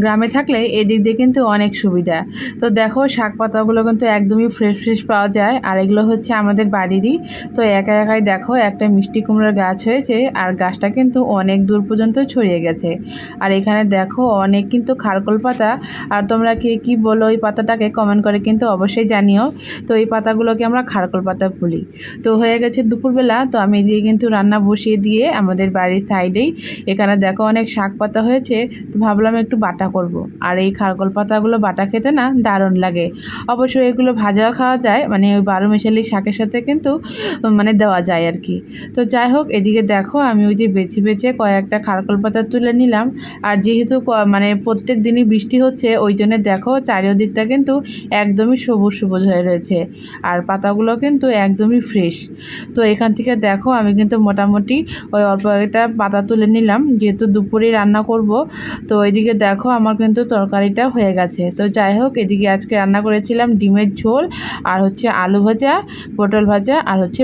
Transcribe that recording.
গ্রামে থাকলে এদিক দিয়ে কিন্তু অনেক সুবিধা। তো দেখো শাক পাতাগুলো কিন্তু একদমই ফ্রেশ ফ্রেশ পাওয়া যায়, আর এগুলো হচ্ছে আমাদের বাড়িরই। তো একা একাই দেখো একটা মিষ্টি কুমড়ার গাছ হয়েছে, আর গাছটা কিন্তু অনেক দূর পর্যন্ত ছড়িয়ে গেছে। আর এখানে দেখো অনেক কিন্তু খারকোল পাতা। আর তোমরা কে কী বলো ওই পাতাটাকে কমেন্ট করে কিন্তু অবশ্যই জানিও। তো এই পাতাগুলোকে আমরা খারকোল পাতা বলি। তো হয়ে গেছে দুপুরবেলা, তো আমি এদিকে কিন্তু রান্না বসিয়ে দিয়ে আমাদের বাড়ির সাইডেই এখানে দেখো অনেক শাক পাতা হয়েছে। তো ভাবলাম একটু বাটা করব। আর এই খারকোল পাতাগুলো বাটা খেতে না দারুণ লাগে। অবশ্যই এগুলো ভাজাও খাওয়া যায়, মানে ওই বারোমেশালি শাকের সাথে কিন্তু মানে দেওয়া যায় আর কি। তো যাই হোক, এদিকে দেখো আমি ওই যে বেছে বেছে কয়েকটা খারকোল পাতা তুলে নিলাম। আর যেহেতু মানে প্রত্যেক দিনই বৃষ্টি হচ্ছে, ওই জন্য দেখো চারিদিকটা কিন্তু একদমই সবুজ সবুজ হয়ে রয়েছে। আর পাতাগুলো কিন্তু একদমই ফ্রেশ। তো এখান থেকে দেখো আমি কিন্তু মোটামুটি ওই অল্প একটা পাতা তুলে নিলাম, যেহেতু দুপুরে রান্না করব। তো এদিকে দেখো আমার কিন্তু তরকারিটা হয়ে গেছে। তো যাই হোক, এদিকে আজকে রান্না করেছিলাম ডিমের ঝোল, আর হচ্ছে আলু ভাজা, পটল ভাজা, আর হচ্ছে